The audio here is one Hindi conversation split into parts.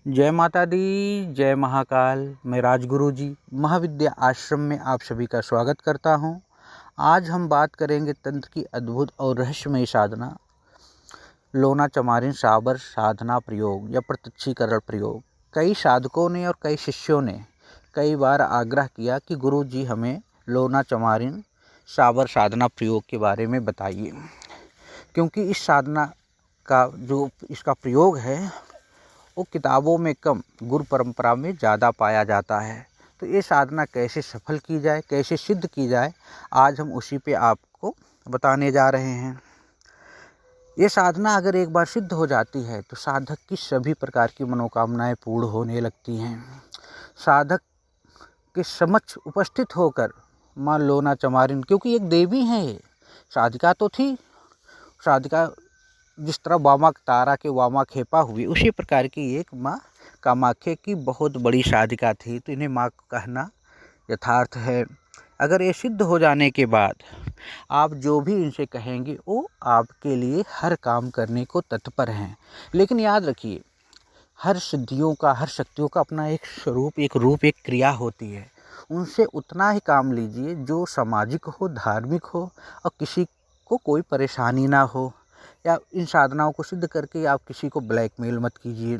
जय माता दी, जय महाकाल। मैं राजगुरु जी महाविद्या आश्रम में आप सभी का स्वागत करता हूं। आज हम बात करेंगे तंत्र की अद्भुत और रहस्यमयी साधना लोना चमारिन साबर साधना प्रयोग या प्रत्यक्षीकरण प्रयोग। कई साधकों ने और कई शिष्यों ने कई बार आग्रह किया कि गुरु जी हमें लोना चमारिन साबर साधना प्रयोग के बारे में बताइए, क्योंकि इस साधना का जो इसका प्रयोग है वो किताबों में कम, गुरु परंपरा में ज़्यादा पाया जाता है। तो ये साधना कैसे सफल की जाए, कैसे सिद्ध की जाए, आज हम उसी पे आपको बताने जा रहे हैं। ये साधना अगर एक बार सिद्ध हो जाती है तो साधक की सभी प्रकार की मनोकामनाएं पूर्ण होने लगती हैं। साधक के समक्ष उपस्थित होकर माँ लोना चमारिन, क्योंकि एक देवी हैं, ये साधिका तो थी, साधिका जिस तरह वामा तारा के वामा खेपा हुई, उसी प्रकार की एक माँ कामाख्या की बहुत बड़ी साधिका थी। तो इन्हें माँ कहना यथार्थ है। अगर ये सिद्ध हो जाने के बाद आप जो भी इनसे कहेंगे वो आपके लिए हर काम करने को तत्पर हैं। लेकिन याद रखिए, हर सिद्धियों का, हर शक्तियों का अपना एक स्वरूप, एक रूप, एक क्रिया होती है। उनसे उतना ही काम लीजिए जो सामाजिक हो, धार्मिक हो और किसी को कोई परेशानी ना हो। या इन साधनाओं को सिद्ध करके आप किसी को ब्लैकमेल मत कीजिए।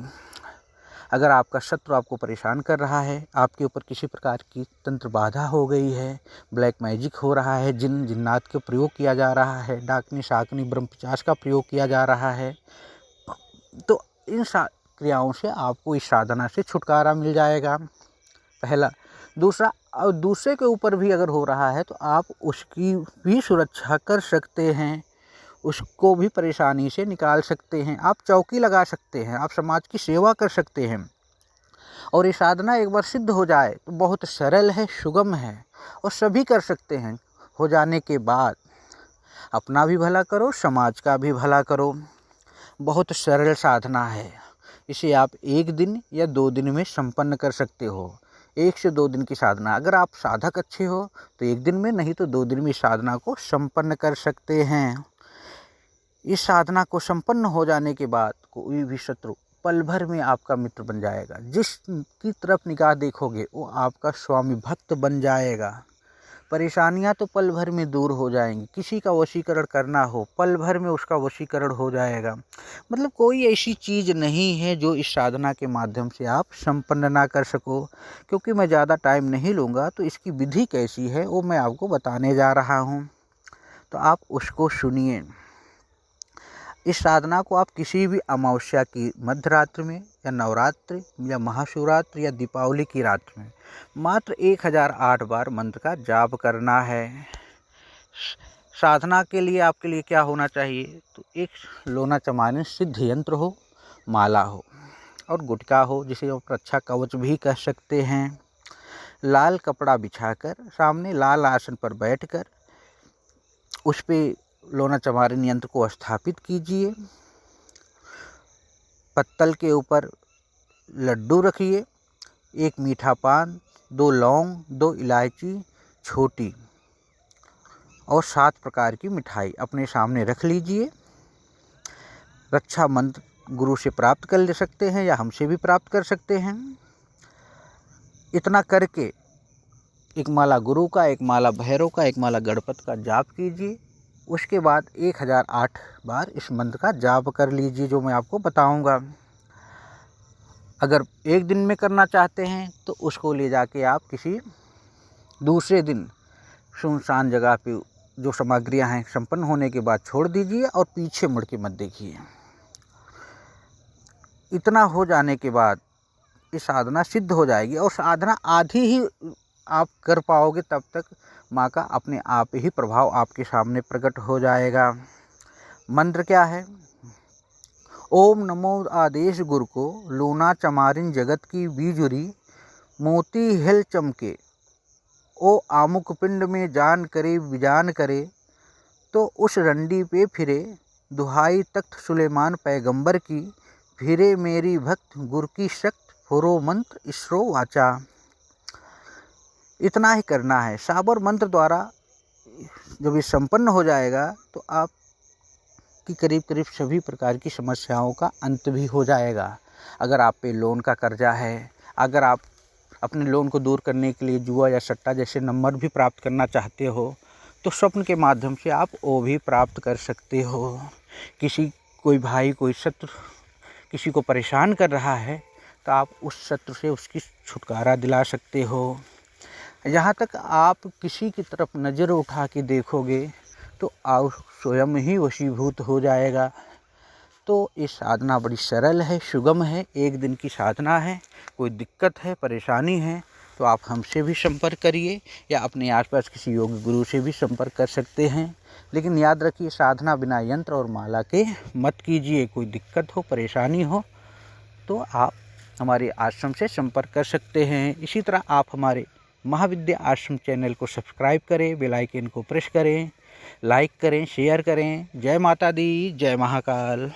अगर आपका शत्रु आपको परेशान कर रहा है, आपके ऊपर किसी प्रकार की तंत्र बाधा हो गई है, ब्लैक मैजिक हो रहा है, जिन्नात का प्रयोग किया जा रहा है, डाकनी शाकनी ब्रह्मपिशाच का प्रयोग किया जा रहा है, तो इन क्रियाओं से आपको इस साधना से छुटकारा मिल जाएगा, पहला। दूसरा, और दूसरे के ऊपर भी अगर हो रहा है तो आप उसकी भी सुरक्षा कर सकते हैं, उसको भी परेशानी से निकाल सकते हैं। आप चौकी लगा सकते हैं, आप समाज की सेवा कर सकते हैं। और ये साधना एक बार सिद्ध हो जाए तो बहुत सरल है, सुगम है और सभी कर सकते हैं। हो जाने के बाद अपना भी भला करो, समाज का भी भला करो। बहुत सरल साधना है। इसे आप 1 दिन या 2 दिन में संपन्न कर सकते हो। 1 से 2 दिन की साधना। अगर आप साधक अच्छे हो तो 1 दिन में, नहीं तो 2 दिन में इस साधना को संपन्न कर सकते हैं। इस साधना को संपन्न हो जाने के बाद कोई भी शत्रु पल भर में आपका मित्र बन जाएगा। जिसकी तरफ निगाह देखोगे वो आपका स्वामी भक्त बन जाएगा। परेशानियां तो पल भर में दूर हो जाएंगी। किसी का वशीकरण करना हो, पल भर में उसका वशीकरण हो जाएगा। मतलब कोई ऐसी चीज़ नहीं है जो इस साधना के माध्यम से आप संपन्न ना कर सको। क्योंकि मैं ज़्यादा टाइम नहीं लूँगा तो इसकी विधि कैसी है वो मैं आपको बताने जा रहा हूँ, तो आप उसको सुनिए। इस साधना को आप किसी भी अमावस्या की मध्य रात्रि में या नवरात्रि या महाशिवरात्रि या दीपावली की रात में मात्र 1008 बार मंत्र का जाप करना है। साधना के लिए आपके लिए क्या होना चाहिए, तो एक लोना चमारिन सिद्ध यंत्र हो, माला हो और गुटका हो, जिसे आप रक्षा कवच भी कह सकते हैं। लाल कपड़ा बिछाकर सामने लाल आसन पर बैठकर उस पे लोना चमारिन यंत्र को स्थापित कीजिए। पत्तल के ऊपर लड्डू रखिए, 1 मीठा पान, 2 लौंग, 2 इलायची छोटी और 7 प्रकार की मिठाई अपने सामने रख लीजिए। रक्षा मंत्र गुरु से प्राप्त कर ले सकते हैं या हमसे भी प्राप्त कर सकते हैं। इतना करके एक माला गुरु का, एक माला भैरव का, एक माला गणपति का जाप कीजिए। उसके बाद 1008 बार इस मंत्र का जाप कर लीजिए, जो मैं आपको बताऊंगा। अगर 1 दिन में करना चाहते हैं तो उसको ले जाके आप किसी दूसरे दिन सुनसान जगह पे जो सामग्रियां हैं संपन्न होने के बाद छोड़ दीजिए और पीछे मुड़ के मत देखिए। इतना हो जाने के बाद ये साधना सिद्ध हो जाएगी और साधना आधी ही आप कर पाओगे, तब तक माँ का अपने आप ही प्रभाव आपके सामने प्रकट हो जाएगा। मंत्र क्या है? ओम नमो आदेश गुरु को लोना चमारिन जगत की बीजुरी मोती हिल चमके ओ आमुक पिंड में जान करे विजान करे तो उस रंडी पे फिरे दुहाई तख्त सुलेमान पैगंबर की फिरे मेरी भक्त गुरु की शक्त फुरो मंत्र इसरो वाचा। इतना ही करना है। साबर मंत्र द्वारा जब ये संपन्न हो जाएगा तो आप की करीब करीब सभी प्रकार की समस्याओं का अंत भी हो जाएगा। अगर आप पे लोन का कर्जा है, अगर आप अपने लोन को दूर करने के लिए जुआ या सट्टा जैसे नंबर भी प्राप्त करना चाहते हो, तो स्वप्न के माध्यम से आप वो भी प्राप्त कर सकते हो। कोई भाई, कोई शत्रु किसी को परेशान कर रहा है, तो आप उस शत्रु से उसकी छुटकारा दिला सकते हो। यहाँ तक आप किसी की तरफ नज़र उठा के देखोगे तो आप स्वयं ही वशीभूत हो जाएगा। तो ये साधना बड़ी सरल है, सुगम है, एक दिन की साधना है। कोई दिक्कत है, परेशानी है तो आप हमसे भी संपर्क करिए या अपने आसपास किसी योग गुरु से भी संपर्क कर सकते हैं। लेकिन याद रखिए, साधना बिना यंत्र और माला के मत कीजिए। कोई दिक्कत हो, परेशानी हो तो आप हमारे आश्रम से संपर्क कर सकते हैं। इसी तरह आप हमारे महाविद्या आश्रम चैनल को सब्सक्राइब करें, बेल आइकन को प्रेस करें, लाइक करें, शेयर करें। जय माता दी, जय महाकाल।